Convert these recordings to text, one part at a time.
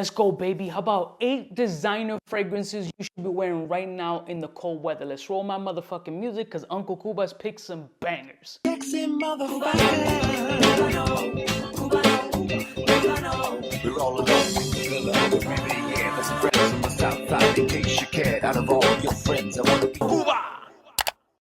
Let's go, baby. How about 8 designer fragrances you should be wearing right now in the cold weather? Let's roll my motherfucking music because Uncle Cuba's picked some bangers. Sexy motherfucker. We're all alone. Yeah, that's friends on the south side. In case you cared, out of all your friends, I want to be Cuba.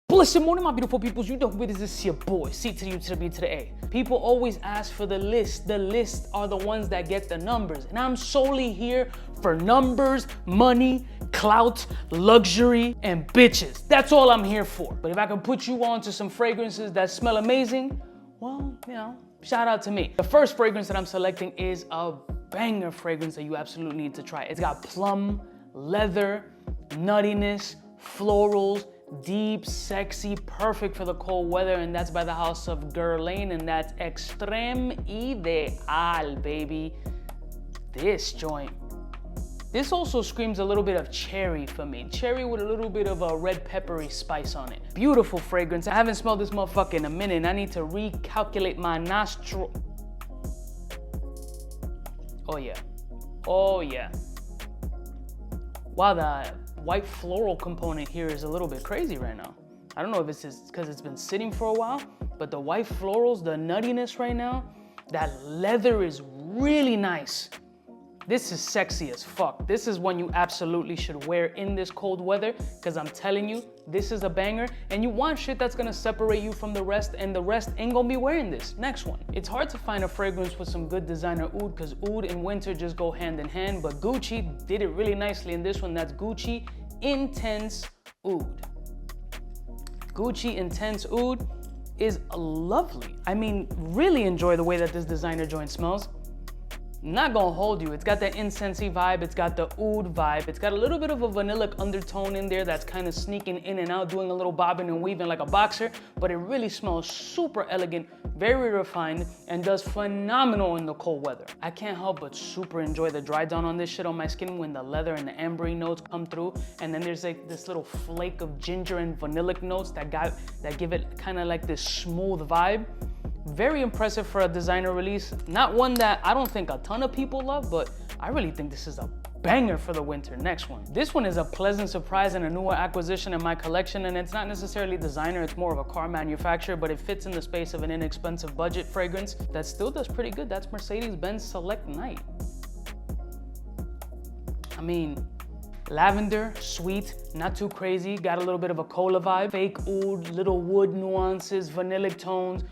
Blessed morning, my beautiful peoples. You know who it is. It's your boy, C to the U to the B to the A. People always ask for the list. The lists are the ones that get the numbers. And I'm solely here for numbers, money, clout, luxury, and bitches. That's all I'm here for. But if I can put you on to some fragrances that smell amazing, well, you know, shout out to me. The first fragrance that I'm selecting is a banger fragrance that you absolutely need to try. It's got plum, leather, nuttiness, florals, deep, sexy, perfect for the cold weather, and that's by the house of GUERLAIN, and that's Extreme Ideal, baby. This joint. This also screams a little bit of cherry for me. Cherry with a little bit of a red peppery spice on it. Beautiful fragrance. I haven't smelled this motherfucker in a minute. I need to recalculate my nostril. Oh yeah. Oh yeah. Wow, the white floral component here is a little bit crazy right now. I don't know if it's because it's been sitting for a while, but the white florals, the nuttiness right now, that leather is really nice. This is sexy as fuck. This is one you absolutely should wear in this cold weather, because I'm telling you, this is a banger, and you want shit that's gonna separate you from the rest, and the rest ain't gonna be wearing this. Next one. It's hard to find a fragrance with some good designer oud, because oud and winter just go hand in hand, but Gucci did it really nicely in this one. That's Gucci Intense Oud. Gucci Intense Oud is lovely. I mean, really enjoy the way that this designer joint smells. Not gonna hold you. It's got that incensey vibe. It's got the oud vibe. It's got a little bit of a vanillic undertone in there that's kind of sneaking in and out, doing a little bobbing and weaving like a boxer, but it really smells super elegant, very refined, and does phenomenal in the cold weather. I can't help but super enjoy the dry down on this shit on my skin when the leather and the ambery notes come through, and then there's like this little flake of ginger and vanillic notes that give it kind of like this smooth vibe. Very impressive for a designer release. Not one that I don't think a ton of people love, but I really think this is a banger for the winter. Next one. This one is a pleasant surprise and a newer acquisition in my collection, and it's not necessarily designer, it's more of a car manufacturer, but it fits in the space of an inexpensive budget fragrance that still does pretty good. That's Mercedes-Benz Select Night. I mean, lavender, sweet, not too crazy, got a little bit of a cola vibe, fake oud, little wood nuances, vanillic tones.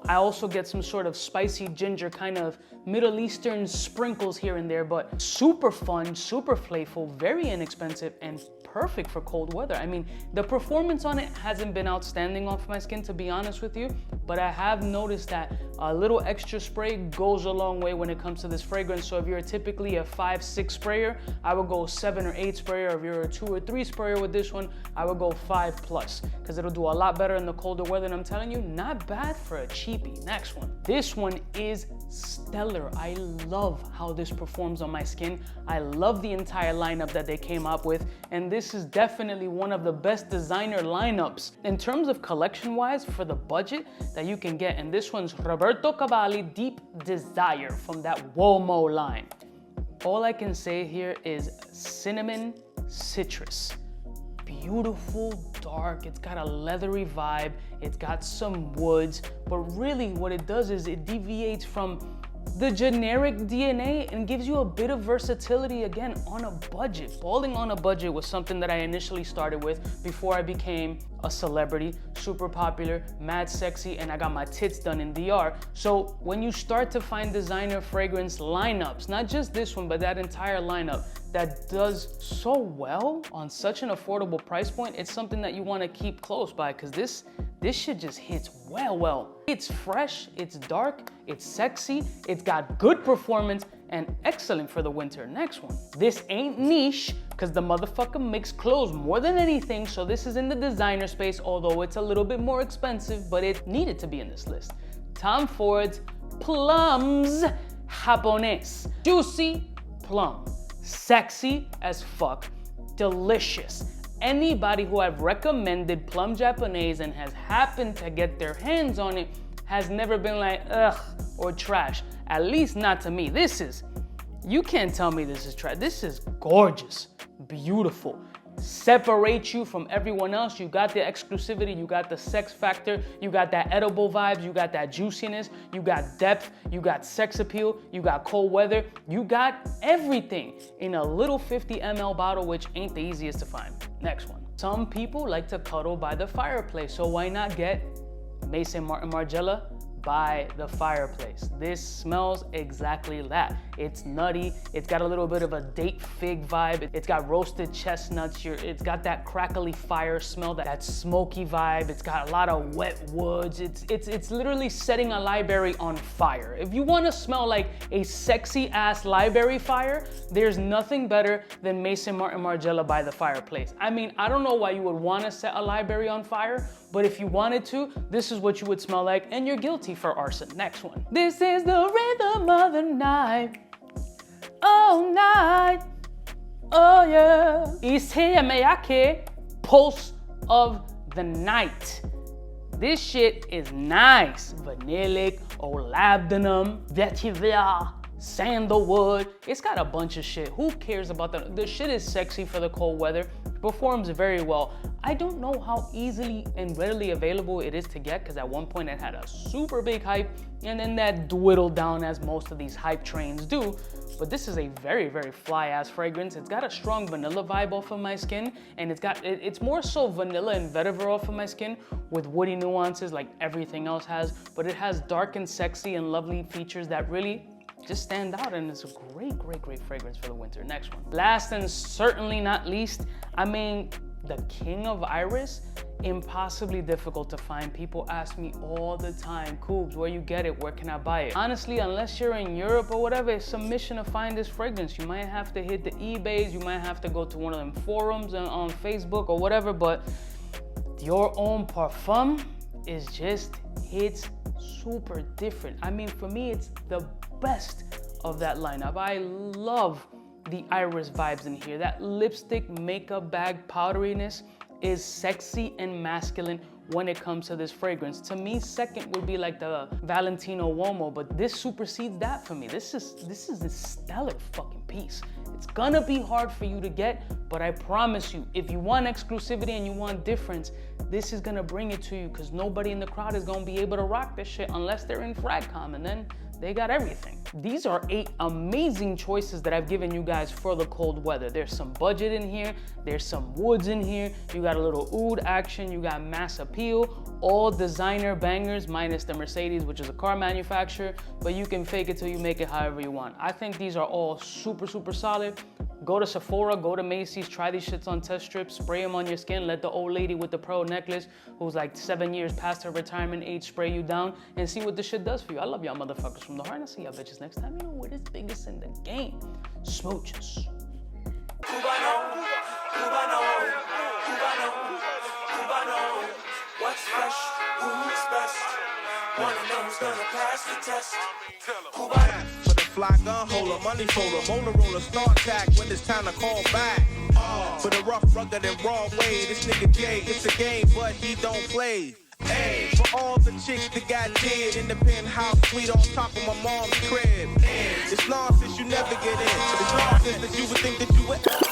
I also get some sort of spicy ginger, kind of Middle Eastern sprinkles here and there, but super fun, super playful, very inexpensive, and perfect for cold weather. I mean, the performance on it hasn't been outstanding off my skin, to be honest with you, but I have noticed that a little extra spray goes a long way when it comes to this fragrance. So if you're typically a 5-6 sprayer, I would go 7 or 8 sprayer. If you're a 2 or 3 sprayer with this one, I would go 5+, because it'll do a lot better in the colder weather, and I'm telling you, not bad for a cheapie. Next one. This one is stellar. I love how this performs on my skin. I love the entire lineup that they came up with, and this is definitely one of the best designer lineups in terms of collection-wise for the budget that you can get, and this one's Roberto Cavalli Deep Desire from that Uomo line. All I can say here is cinnamon citrus. Beautiful, dark, it's got a leathery vibe, it's got some woods, but really what it does is it deviates from the generic DNA and gives you a bit of versatility, again, on a budget. Balling on a budget was something that I initially started with before I became a celebrity, super popular, mad sexy, and I got my tits done in DIOR. So when you start to find designer fragrance lineups, not just this one, but that entire lineup that does so well on such an affordable price point, it's something that you want to keep close by, because this shit just hits well. It's fresh, it's dark, it's sexy, it's got good performance, and excellent for the winter. Next one. This ain't niche, because the motherfucker makes clothes more than anything, so this is in the designer space, although it's a little bit more expensive, but it needed to be in this list. Tom Ford's Plums Japonais. Juicy plum. Sexy as fuck. Delicious. Anybody who I've recommended Plum Japonais and has happened to get their hands on it has never been like, ugh, or trash. At least not to me. This is You can't tell me this is trash. This is gorgeous, beautiful. Separate you from everyone else. You got the exclusivity, you got the sex factor, you got that edible vibes, you got that juiciness, you got depth, you got sex appeal, you got cold weather, you got everything in a little 50 ml bottle, which ain't the easiest to find. Next one. Some people like to cuddle by the fireplace, so why not get Maison Margiela by the fireplace? This smells exactly that. It's nutty, it's got a little bit of a date fig vibe, it's got roasted chestnuts, it's got that crackly fire smell, that smoky vibe, it's got a lot of wet woods, it's literally setting a library on fire. If you want to smell like a sexy ass library fire, there's nothing better than Maison Margiela by the fireplace. I mean, I don't know why you would want to set a library on fire, but if you wanted to, this is what you would smell like, and you're guilty for arson. Next one. This is the rhythm of the night. Oh, night. Oh, yeah. ISSEY MIYAKE, Pulse of the Night. This shit is nice. Vanillic, olabdanum, vetiver, sandalwood. It's got a bunch of shit. Who cares about that? The shit is sexy for the cold weather. Performs very well. I don't know how easily and readily available it is to get, because at one point it had a super big hype and then that dwindled down as most of these hype trains do. But this is a very, very fly ass fragrance. It's got a strong vanilla vibe off of my skin, and it's more so vanilla and vetiver off of my skin with woody nuances like everything else has, but it has dark and sexy and lovely features that really just stand out, and it's a great, great, great fragrance for the winter. Next one. Last and certainly not least, I mean, the king of iris, impossibly difficult to find. People ask me all the time, Coobs, where you get it? Where can I buy it? Honestly, unless you're in Europe or whatever, it's a mission to find this fragrance. You might have to hit the eBays, you might have to go to one of them forums on Facebook or whatever, but your own parfum is just, it's super different. I mean, for me, it's the best of that lineup. I love the iris vibes in here. That lipstick makeup bag powderiness is sexy and masculine when it comes to this fragrance. To me, second would be like the Valentino Uomo, but this supersedes that for me. This is a stellar fucking piece. It's gonna be hard for you to get, but I promise you, if you want exclusivity and you want difference, this is gonna bring it to you, because nobody in the crowd is gonna be able to rock this shit unless they're in Fragcom, and then they got everything. These are 8 amazing choices that I've given you guys for the cold weather. There's some budget in here, there's some woods in here, you got a little oud action, you got mass appeal, all designer bangers minus the Mercedes, which is a car manufacturer, but you can fake it till you make it however you want. I think these are all super, super solid. Go to Sephora, go to Macy's, try these shits on test strips, spray them on your skin, let the old lady with the pearl necklace, who's like 7 years past her retirement age, spray you down, and see what this shit does for you. I love y'all motherfuckers from the heart, and I'll see y'all bitches next time. You know what is biggest in the game. Smooches. Cubaknow, Cubaknow, Cubaknow, Cubaknow. What's fresh? Who's best? One of them's gonna pass the test. Cubaknow. For the fly gun holder, money folder, motor roller, start tack when it's time to call back. For the rough, rugged, and raw way, this nigga Jay, it's a game, but he don't play. Hey, for all the chicks that got dead in the penthouse suite on top of my mom's crib. It's nonsense you never get in. It's nonsense that you would think that you would.